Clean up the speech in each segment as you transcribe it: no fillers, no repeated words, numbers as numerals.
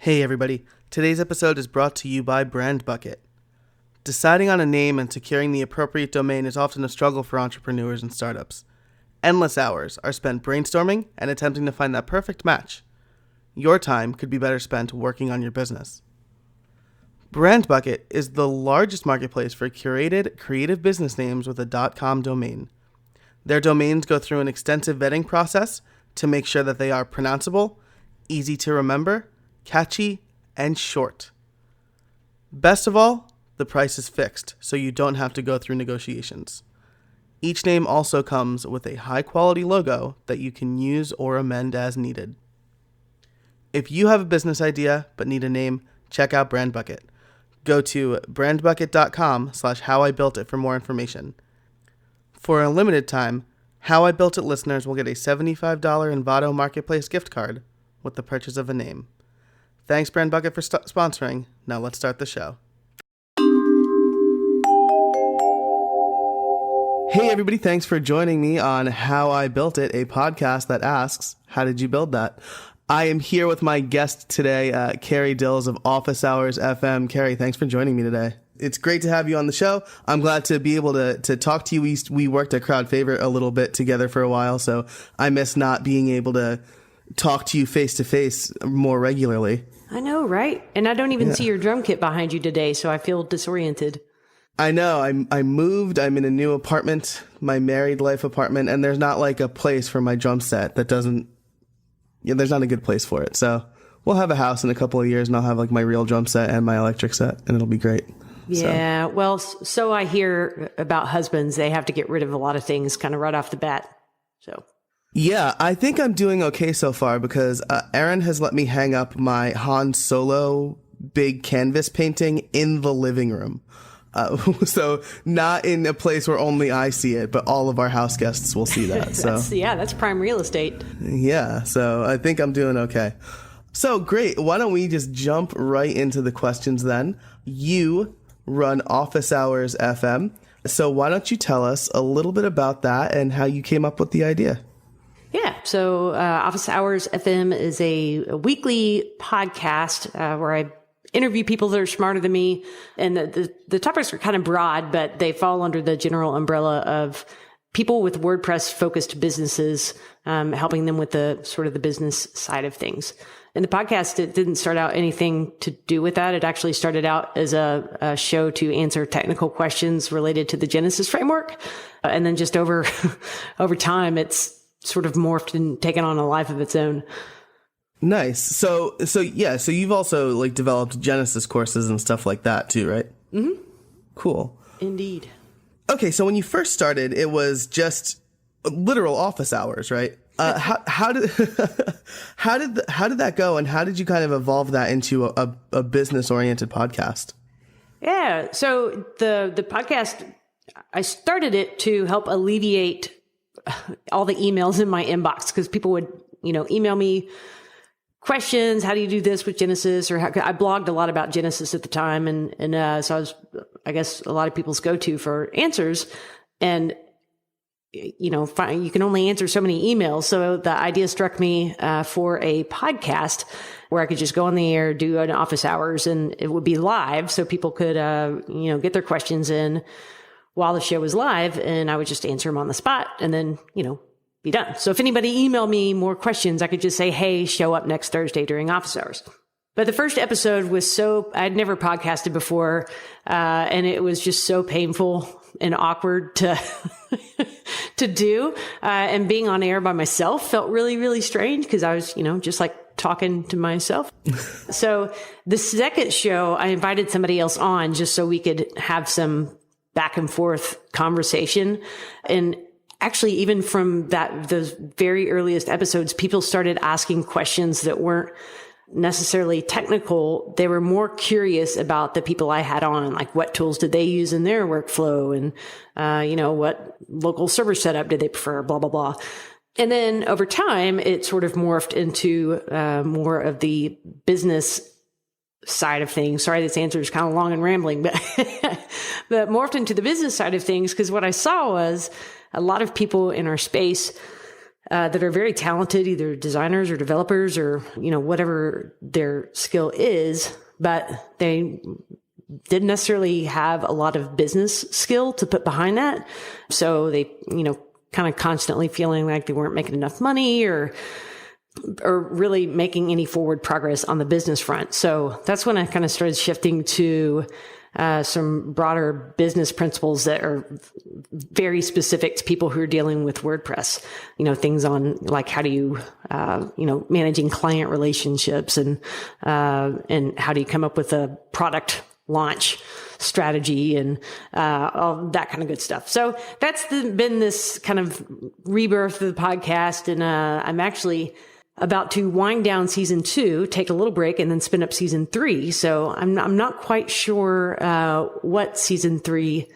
Hey everybody, today's episode is brought to you by Brand Bucket. Deciding on a name and securing the appropriate domain is often a struggle for entrepreneurs and startups. Endless hours are spent brainstorming and attempting to find that perfect match. Your time could be better spent working on your business. Brand Bucket is the largest marketplace for curated, creative business names with a .com domain. Their domains go through an extensive vetting process to make sure that they are pronounceable, easy to remember, catchy, and short. Best of all, the price is fixed, so you don't have to go through negotiations. Each name also comes with a high-quality logo that you can use or amend as needed. If you have a business idea but need a name, check out Brand Bucket. Go to brandbucket.com/howibuiltit for more information. For a limited time, How I Built It listeners will get a $75 Envato Marketplace gift card with the purchase of a name. Thanks, Brand Bucket, for sponsoring. Now let's start the show. Hey, everybody. Thanks for joining me on How I Built It, a podcast that asks, how did you build that? I am here with my guest today, Carrie Dils of Office Hours FM. Carrie, thanks for joining me today. It's great to have you on the show. I'm glad to be able to talk to you. We worked at Crowd Favorite a little bit together for a while, so I miss not being able to talk to you face to face more regularly. I know, right? And I don't even see your drum kit behind you today, so I feel disoriented. I know. I moved. I'm in a new apartment, my married life apartment, and there's not like a place for my drum set that doesn't, there's not a good place for it. So we'll have a house in a couple of years and I'll have like my real drum set and my electric set and it'll be great. Yeah. So. Well, so I hear about husbands. They have to get rid of a lot of things kind of right off the bat. So. Yeah, I think I'm doing okay so far because Aaron has let me hang up my Han Solo big canvas painting in the living room. So not in a place where only I see it, but all of our house guests will see that. That's prime real estate. Yeah, so I think I'm doing okay. So great. Why don't we just jump right into the questions then? You run Office Hours FM. So why don't you tell us a little bit about that and how you came up with the idea? Yeah. So Office Hours FM is a weekly podcast where I interview people that are smarter than me. And the topics are kind of broad, but they fall under the general umbrella of people with WordPress focused businesses, helping them with the sort of the business side of things. And the podcast, it didn't start out anything to do with that. It actually started out as a show to answer technical questions related to the Genesis framework. And then just over time, it's sort of morphed and taken on a life of its own. Nice. So you've also like developed Genesis courses and stuff like that too, right? Mm-hmm. Cool. Indeed. Okay. So when you first started, it was just literal office hours, right? How did that go? And how did you kind of evolve that into a business oriented podcast? Yeah. So the podcast, I started it to help alleviate all the emails in my inbox because people would, email me questions. How do you do this with Genesis? Or I blogged a lot about Genesis at the time. And so I was, I guess, a lot of people's go-to for answers. And, you can only answer so many emails. So the idea struck me for a podcast where I could just go on the air, do an office hours, and it would be live. So people could, get their questions in while the show was live, and I would just answer them on the spot and then, be done. So if anybody emailed me more questions, I could just say, hey, show up next Thursday during office hours. But the first episode was I'd never podcasted before, and it was just so painful and awkward to do. And being on air by myself felt really, really strange because I was, just like talking to myself. So the second show, I invited somebody else on just so we could have some back and forth conversation. And actually, even from those very earliest episodes, people started asking questions that weren't necessarily technical. They were more curious about the people I had on, like what tools did they use in their workflow and, what local server setup did they prefer, blah, blah, blah. And then over time, it sort of morphed into more of the business side of things. Sorry, this answer is kind of long and rambling, but but morphed into the business side of things because what I saw was a lot of people in our space that are very talented, either designers or developers or, whatever their skill is, but they didn't necessarily have a lot of business skill to put behind that. So they, kind of constantly feeling like they weren't making enough money or really making any forward progress on the business front. So that's when I kind of started shifting to some broader business principles that are very specific to people who are dealing with WordPress. Things on like how do you, managing client relationships and how do you come up with a product launch strategy and all that kind of good stuff. So that's been this kind of rebirth of the podcast. And I'm actually about to wind down season 2, take a little break, and then spin up season 3. So I'm not quite sure what season 3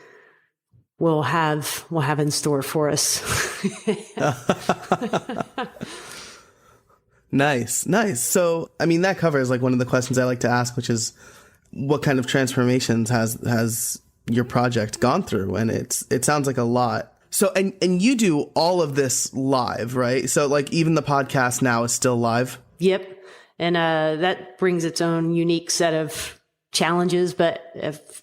will have in store for us. Nice. So, that covers like one of the questions I like to ask, which is what kind of transformations has your project gone through? And it sounds like a lot. So, and you do all of this live, right? So like even the podcast now is still live? Yep. And that brings its own unique set of challenges. But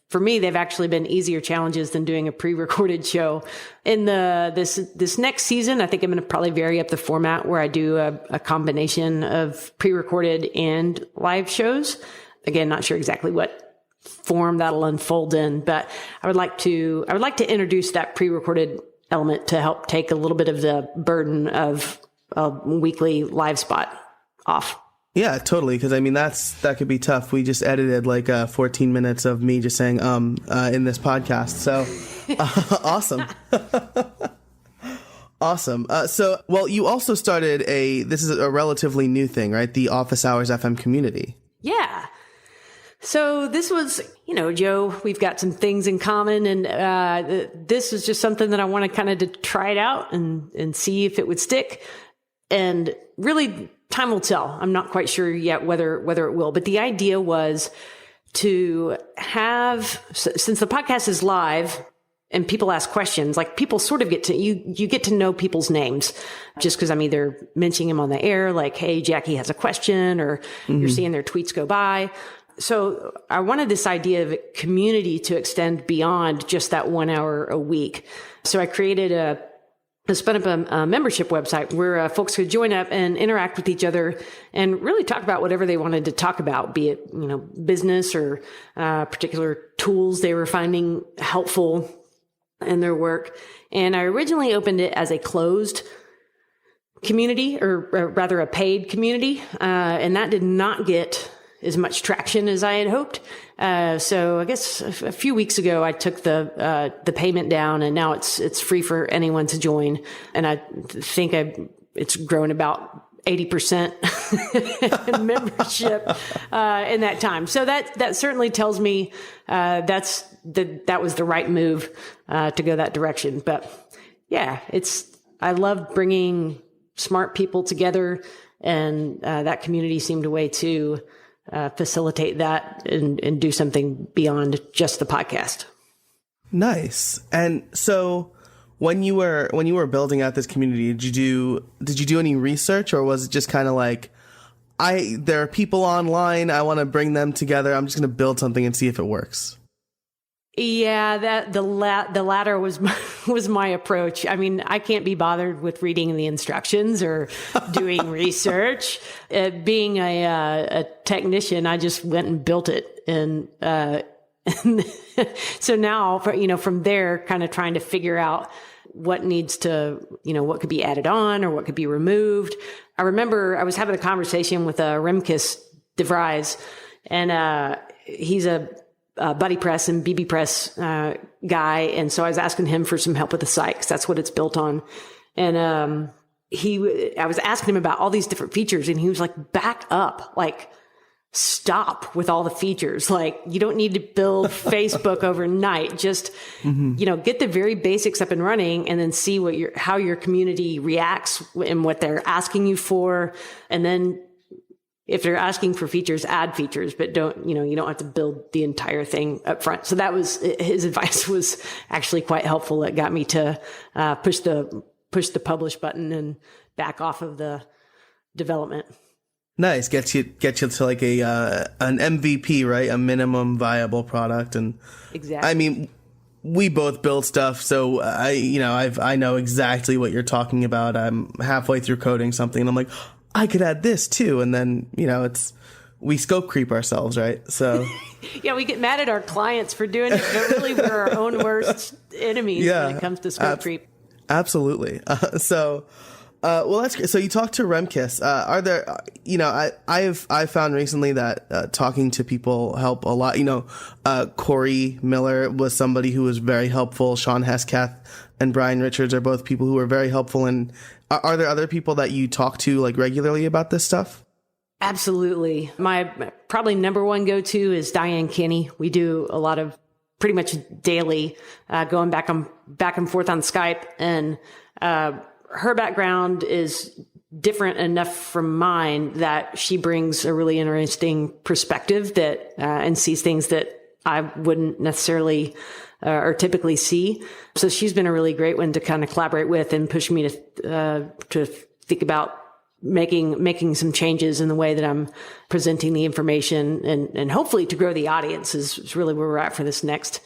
for me, they've actually been easier challenges than doing a pre-recorded show. In this next season, I think I'm going to probably vary up the format where I do a combination of pre-recorded and live shows. Again, not sure exactly what form that'll unfold in, but I would like to introduce that pre-recorded element to help take a little bit of the burden of a weekly live spot off. Yeah, totally. Because that could be tough. We just edited like 14 minutes of me just saying in this podcast. So awesome. Awesome. So, you also started this is a relatively new thing, right? The Office Hours FM community. Yeah. So this was, Joe, we've got some things in common, and this is just something that I wanted kind of to try it out and see if it would stick. And really, time will tell. I'm not quite sure yet whether it will. But the idea was to have, since the podcast is live and people ask questions, like people sort of you get to know people's names just because I'm either mentioning them on the air, like, hey, Jackie has a question, or you're seeing their tweets go by. So I wanted this idea of a community to extend beyond just that 1 hour a week. So I created spun up a membership website where folks could join up and interact with each other and really talk about whatever they wanted to talk about, be it, business or particular tools they were finding helpful in their work. And I originally opened it as a closed community, or rather a paid community. And that did not get as much traction as I had hoped. So I guess a few weeks ago, I took the payment down, and now it's free for anyone to join. And I think it's grown about 80% in membership in that time. So that certainly tells me that was the right move to go that direction. But yeah, I love bringing smart people together, and that community seemed a way to facilitate that and do something beyond just the podcast. Nice. And so when you were building out this community, did you do any research, or was it just kind of like, there are people online, I want to bring them together, I'm just going to build something and see if it works? Yeah, the latter was my approach. I mean, I can't be bothered with reading the instructions or doing research. Being a technician, I just went and built it, and so now, from there, kind of trying to figure out what needs to, what could be added on or what could be removed. I remember I was having a conversation with Remkes de Vries, and he's a Buddy Press and BB Press guy. And so I was asking him for some help with the site, because that's what it's built on. And I was asking him about all these different features, and he was like, back up, like, stop with all the features. Like, you don't need to build Facebook overnight. Just, get the very basics up and running, and then see how your community reacts and what they're asking you for. And then if they're asking for features, add features, but you don't have to build the entire thing up front. So that was, his advice was actually quite helpful. It got me to push the publish button and back off of the development. Nice. Gets you to like an MVP, right? A minimum viable product. And exactly. I mean, we both build stuff, so I know exactly what you're talking about. I'm halfway through coding something and I'm like, I could add this too. And then, we scope creep ourselves, right? So yeah, we get mad at our clients for doing it, but really we're our own worst enemies when it comes to scope creep. Absolutely. Well, that's great. So you talked to Remkiss. Are there, I've found recently that talking to people help a lot. Corey Miller was somebody who was very helpful. Sean Hesketh and Brian Richards are both people who are very helpful. And are there other people that you talk to like regularly about this stuff? Absolutely. My probably number one go-to is Diane Kinney. We do a lot of pretty much daily, going back and forth on Skype, and, her background is different enough from mine that she brings a really interesting perspective that, and sees things that I wouldn't necessarily, or typically see. So she's been a really great one to kind of collaborate with and push me to think about making some changes in the way that I'm presenting the information, and hopefully to grow the audience is really where we're at for this next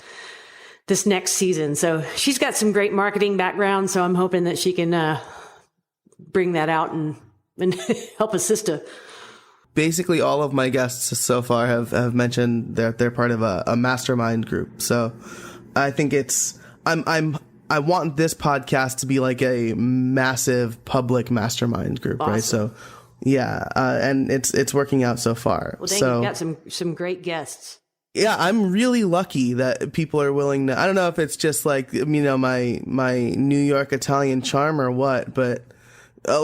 season. So she's got some great marketing background, so I'm hoping that she can bring that out and help assist her. Basically, all of my guests so far have mentioned that they're part of a mastermind group. So I think I want this podcast to be like a massive public mastermind group, awesome. Right? So yeah, and it's working out so far. Well, dang, you got some great guests. Yeah, I'm really lucky that people are willing to. I don't know if it's just like my New York Italian charm or what, but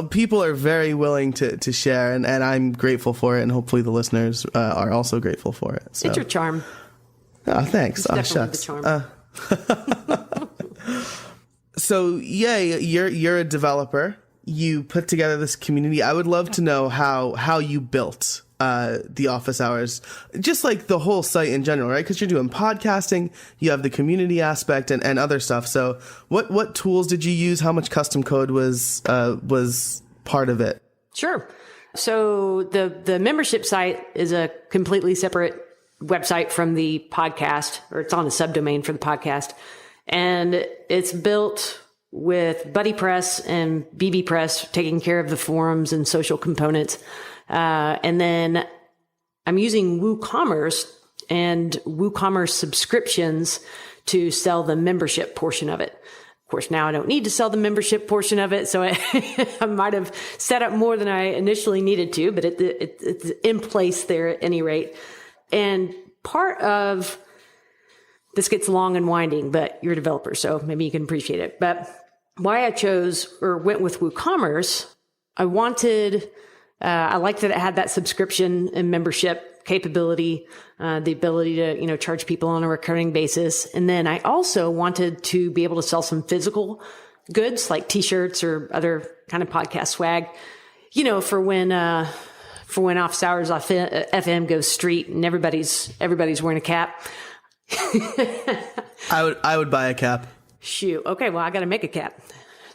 people are very willing to share, and I'm grateful for it, and hopefully the listeners are also grateful for it. So. It's your charm. Oh, thanks. It's definitely the charm. So yeah, you're a developer. You put together this community. I would love to know how you built the office hours, just like the whole site in general, right? Because you're doing podcasting, you have the community aspect and other stuff. So what tools did you use? How much custom code was part of it? Sure. So the membership site is a completely separate website from the podcast, or it's on a subdomain for the podcast. And it's built with BuddyPress and BBPress taking care of the forums and social components. And then I'm using WooCommerce and WooCommerce subscriptions to sell the membership portion of it. Of course, now I don't need to sell the membership portion of it, so I might have set up more than I initially needed to, but it's in place there at any rate. And part of this gets long and winding, but you're a developer, so maybe you can appreciate it. But why I chose or went with WooCommerce, I liked that it had that subscription and membership capability, the ability to, charge people on a recurring basis. And then I also wanted to be able to sell some physical goods like t-shirts or other kind of podcast swag, for when Office Hours off FM goes street and everybody's wearing a cap. I would buy a cap. Shoot. Okay. Well, I got to make a cap.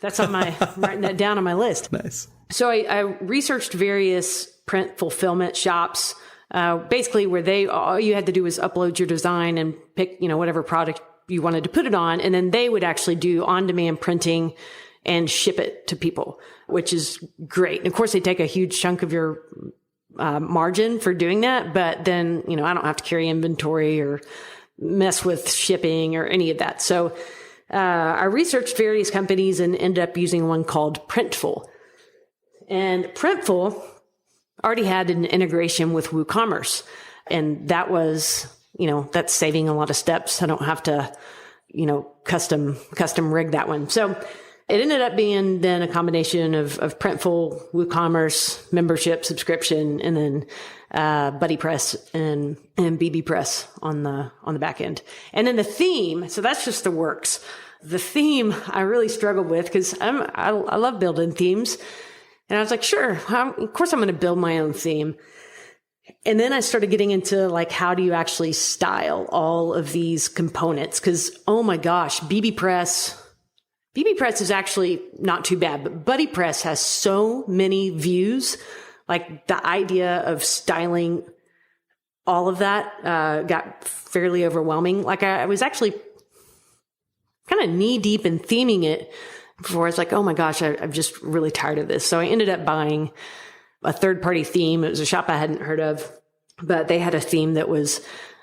That's on I'm writing that down on my list. Nice. So I researched various print fulfillment shops, basically where all you had to do was upload your design and pick, whatever product you wanted to put it on. And then they would actually do on-demand printing and ship it to people, which is great. And of course, they take a huge chunk of your margin for doing that. But then, I don't have to carry inventory or mess with shipping or any of that. So I researched various companies and ended up using one called Printful. And Printful already had an integration with WooCommerce. And that was, that's saving a lot of steps. I don't have to, custom rig that one. So it ended up being then a combination of Printful, WooCommerce, membership, subscription, and then BuddyPress and BBPress on the back end. And then the theme, so that's just the works. The theme I really struggled with because I love building themes. And I was like, sure, of course I'm going to build my own theme. And then I started getting into how do you actually style all of these components? Because, oh my gosh, BBPress BBPress is actually not too bad, but BuddyPress has so many views. Like the idea of styling all of that got fairly overwhelming. Like I was actually kind of knee deep in theming it before I was like, oh my gosh, I'm just really tired of this. So I ended up buying a third-party theme. It was a shop I hadn't heard of, but they had a theme that was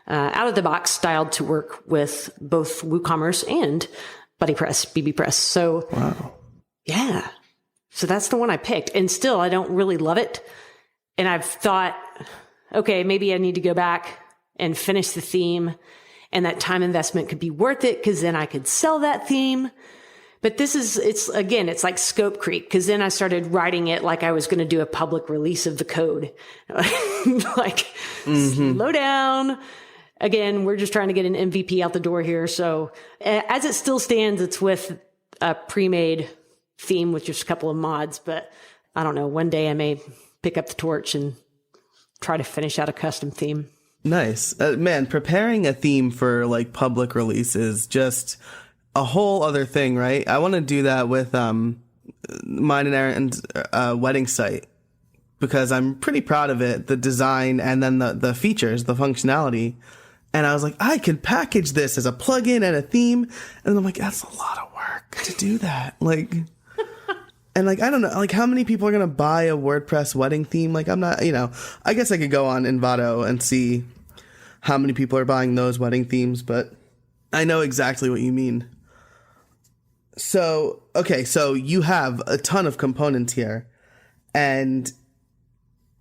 out of the box styled to work with both WooCommerce and BBPress. So, wow. Yeah. So that's the one I picked. And still, I don't really love it. And I've thought, okay, maybe I need to go back and finish the theme. And that time investment could be worth it because then I could sell that theme. But it's like scope creep, because then I started writing it like I was going to do a public release of the code. Like, slow down. Again, we're just trying to get an MVP out the door here. So as it still stands, it's with a pre-made theme with just a couple of mods. But I don't know, one day I may pick up the torch and try to finish out a custom theme. Nice. Man, preparing a theme for like public release is just a whole other thing, right? I want to do that with mine and Erin's wedding site because I'm pretty proud of it, the design and then the features, the functionality. And I was like, I can package this as a plugin and a theme. And I'm like, that's a lot of work to do that. Like, and like, I don't know, like how many people are going to buy a WordPress wedding theme? Like, I'm not, I guess I could go on Envato and see how many people are buying those wedding themes, but I know exactly what you mean. So, okay, so you have a ton of components here, and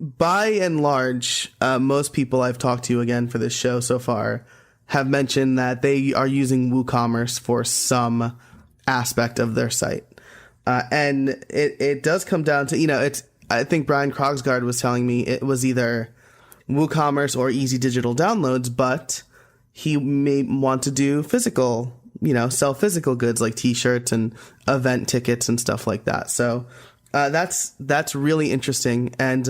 by and large, most people I've talked to again for this show so far have mentioned that they are using WooCommerce for some aspect of their site. And it does come down to, I think Brian Krogsgaard was telling me it was either WooCommerce or easy digital downloads, but he may want to do physical, sell physical goods like t-shirts and event tickets and stuff like that. So that's really interesting. And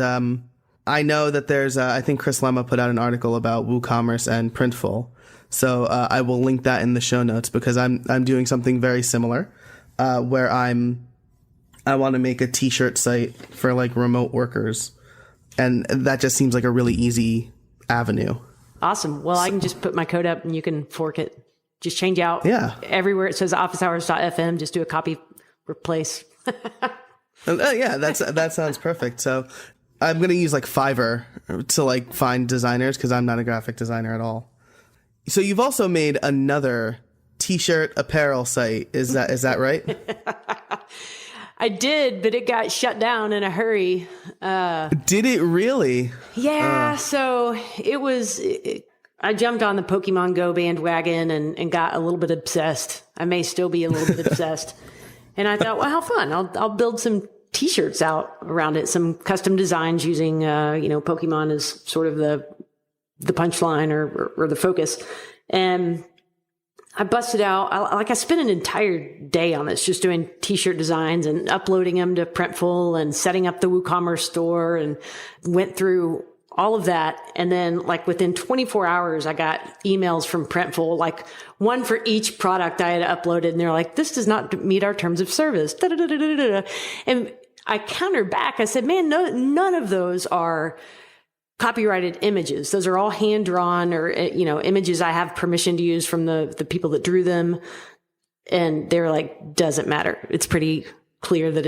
I know that there's, I think Chris Lemma put out an article about WooCommerce and Printful. So I will link that in the show notes because I'm doing something very similar where I want to make a t-shirt site for like remote workers. And that just seems like a really easy avenue. Awesome. Well, I can just put my code up and you can fork it. Just change out everywhere it says officehours.fm. Just do a copy replace. Yeah, that sounds perfect. So I'm going to use like Fiverr to like find designers because I'm not a graphic designer at all. So you've also made another t-shirt apparel site. Is that right? I did, but it got shut down in a hurry. Did it really? Yeah. So it was, I jumped on the Pokemon Go bandwagon and got a little bit obsessed. I may still be a little bit obsessed. And I thought, well, how fun. I'll build some t-shirts out around it, some custom designs using, Pokemon as sort of the punchline or the focus. And I busted out, I spent an entire day on this, just doing t-shirt designs and uploading them to Printful and setting up the WooCommerce store and went through all of that. And then like within 24 hours, I got emails from Printful, like one for each product I had uploaded. And they're like, this does not meet our terms of service. And I countered back. I said, man, none of those are copyrighted images. Those are all hand drawn or, images I have permission to use from the people that drew them. And they're like, doesn't matter. It's pretty clear that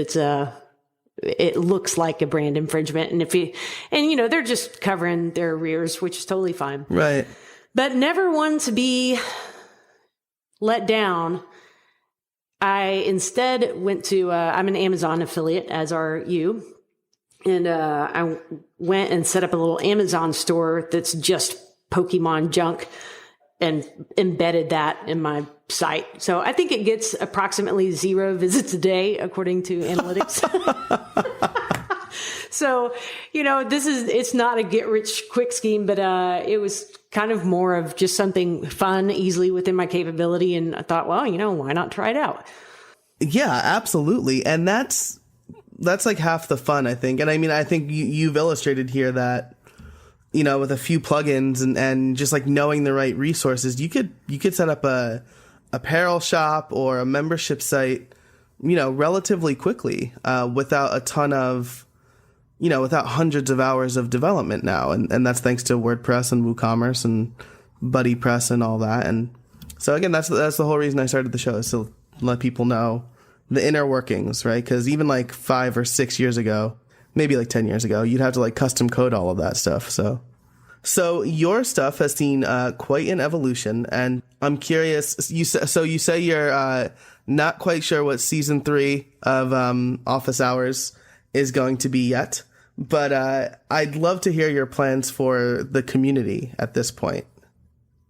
it looks like a brand infringement. And they're just covering their arrears, which is totally fine. Right. But never one to be let down. I instead went to, I'm an Amazon affiliate, as are you. And I went and set up a little Amazon store that's just Pokemon junk and embedded that in my site. So I think it gets approximately 0 visits a day, according to analytics. So, it's not a get rich quick scheme, but it was kind of more of just something fun, easily within my capability. And I thought, well, why not try it out? Yeah, absolutely. And that's like half the fun, I think. And I mean, I think you've illustrated here that, with a few plugins and just like knowing the right resources, you could set up a apparel shop or a membership site relatively quickly, without a ton of, without hundreds of hours of development now. And that's thanks to WordPress and WooCommerce and BuddyPress and all that. And so again, that's the whole reason I started the show, is to let people know the inner workings, right? Because even like 5 or 6 years ago, maybe like 10 years ago, you'd have to like custom code all of that stuff. So your stuff has seen quite an evolution, and I'm curious. You say you're not quite sure what season 3 of Office Hours is going to be yet, but I'd love to hear your plans for the community at this point,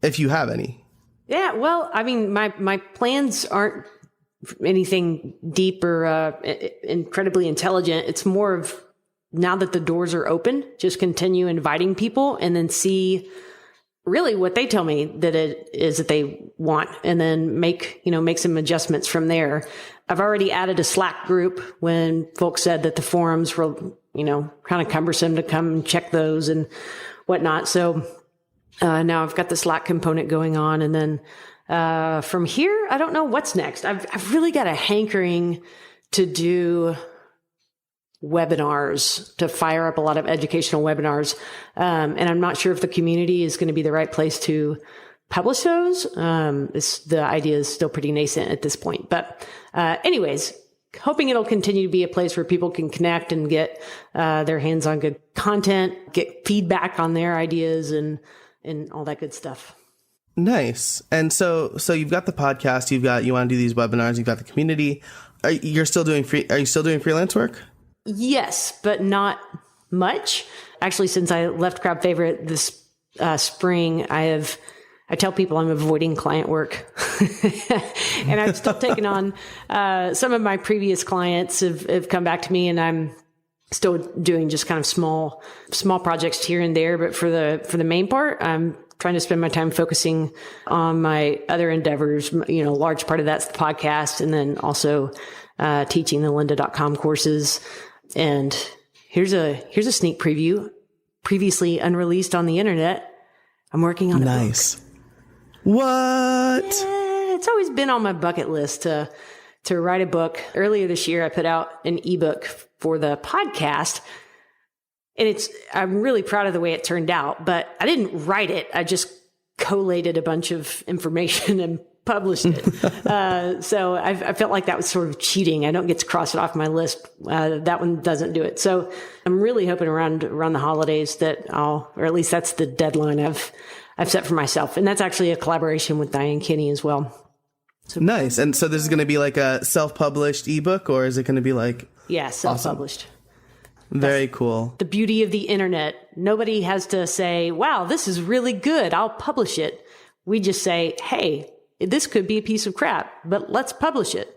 if you have any. Yeah, well, I mean, my plans aren't anything deep or incredibly intelligent. It's more of, now that the doors are open, just continue inviting people and then see really what they tell me that it is that they want, and then make some adjustments from there. I've already added a Slack group when folks said that the forums were, kind of cumbersome to come and check those and whatnot. So now I've got the Slack component going on. And then from here, I don't know what's next. I've really got a hankering to do webinars, to fire up a lot of educational webinars. And I'm not sure if the community is going to be the right place to publish those. The idea is still pretty nascent at this point. But anyways, hoping it'll continue to be a place where people can connect and get their hands on good content, get feedback on their ideas and all that good stuff. Nice. And so you've got the podcast, you want to do these webinars, you've got the community. Are you still doing freelance work? Yes, but not much. Actually, since I left Crowd Favorite this spring, I tell people I'm avoiding client work. And I've still taken on some of my previous clients have come back to me, and I'm still doing just kind of small projects here and there. But for the main part, I'm trying to spend my time focusing on my other endeavors. Large part of that's the podcast, and then also teaching the lynda.com courses. And here's a sneak preview. Previously unreleased on the internet, I'm working on a book. What? Yeah, it's always been on my bucket list to write a book. Earlier this year, I put out an ebook for the podcast, and I'm really proud of the way it turned out, but I didn't write it. I just collated a bunch of information and published it. So I felt like that was sort of cheating. I don't get to cross it off my list. That one doesn't do it. So I'm really hoping around the holidays that or at least that's the deadline I've set for myself. And that's actually a collaboration with Diane Kinney as well. So, nice. And so this is going to be like a self-published ebook, or is it going to be like... Yeah, self-published. Awesome. Very cool. The beauty of the internet. Nobody has to say, wow, this is really good, I'll publish it. We just say, hey, this could be a piece of crap, but let's publish it.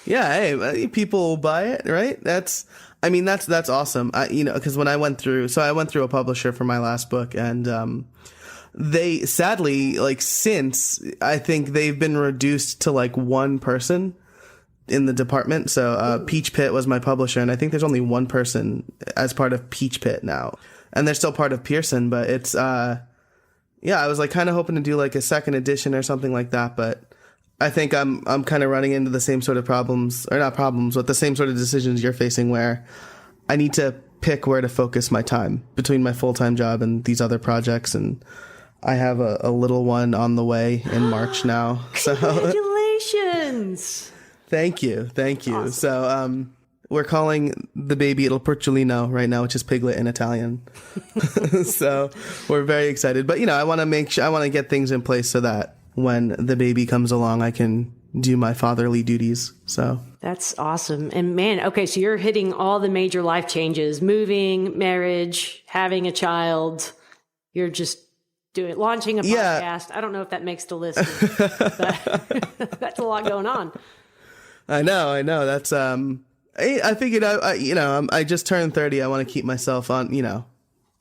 Yeah, hey, people will buy it, right? That's awesome. Because when I went through a publisher for my last book, and they sadly, since I think they've been reduced to one person in the department. So Peach Pit was my publisher, and I think there's only one person as part of Peach Pit now, and they're still part of Pearson, but it's yeah, I was kind of hoping to do a second edition or something like that, but I think I'm kind of running into the same sort of problems, or not problems, but the same sort of decisions you're facing, where I need to pick where to focus my time between my full-time job and these other projects. And I have a little one on the way in March now. So congratulations. Thank you. Awesome. So we're calling the baby Il Porciolino right now, which is piglet in Italian. So we're very excited. But, I want to get things in place so that when the baby comes along, I can do my fatherly duties. So that's awesome. And man, okay, so you're hitting all the major life changes: moving, marriage, having a child. You're just launching a podcast. Yeah. I don't know if that makes the list, but that's a lot going on. I know. That's I figured I just turned 30. I want to keep myself on,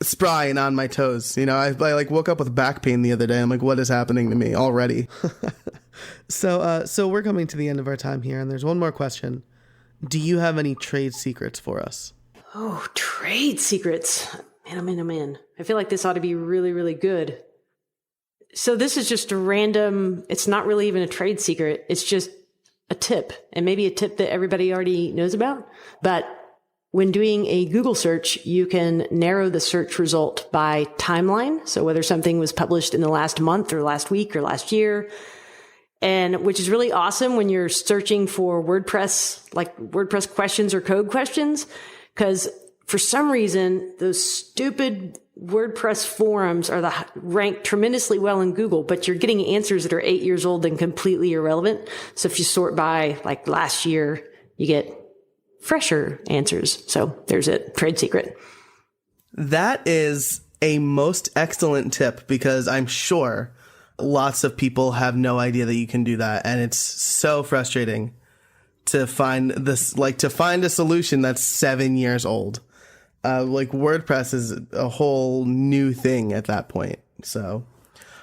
spry and on my toes. I woke up with back pain the other day. I'm like, what is happening to me already? So we're coming to the end of our time here, and there's one more question. Do you have any trade secrets for us? Oh, trade secrets. Man. I feel like this ought to be really, really good. So this is just a random, it's not really even a trade secret. It's just a tip, and maybe a tip that everybody already knows about, but when doing a Google search, you can narrow the search result by timeline. So whether something was published in the last month or last week or last year, and which is really awesome when you're searching for WordPress, like WordPress questions or code questions, because for some reason, those stupid WordPress forums are ranked tremendously well in Google, but you're getting answers that are 8 years old and completely irrelevant. So if you sort by like last year, you get fresher answers. So there's a trade secret. That is a most excellent tip, because I'm sure lots of people have no idea that you can do that. And it's so frustrating to find this, like to find a solution that's 7 years old. Like WordPress is a whole new thing at that point. So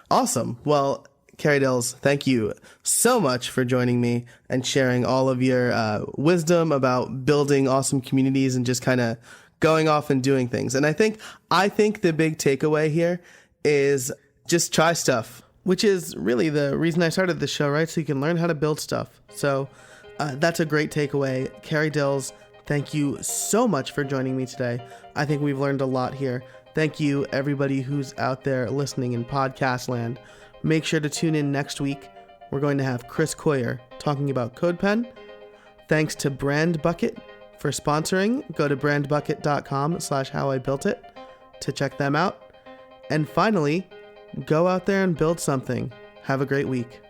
awesome. Well, Carrie Dils, thank you so much for joining me and sharing all of your wisdom about building awesome communities and just kind of going off and doing things. And I think the big takeaway here is just try stuff, which is really the reason I started this show, right? So you can learn how to build stuff. So that's a great takeaway. Carrie Dils, thank you so much for joining me today. I think we've learned a lot here. Thank you, everybody who's out there listening in podcast land. Make sure to tune in next week. We're going to have Chris Coyer talking about CodePen. Thanks to Brand Bucket for sponsoring. Go to brandbucket.com/howibuiltit to check them out. And finally, go out there and build something. Have a great week.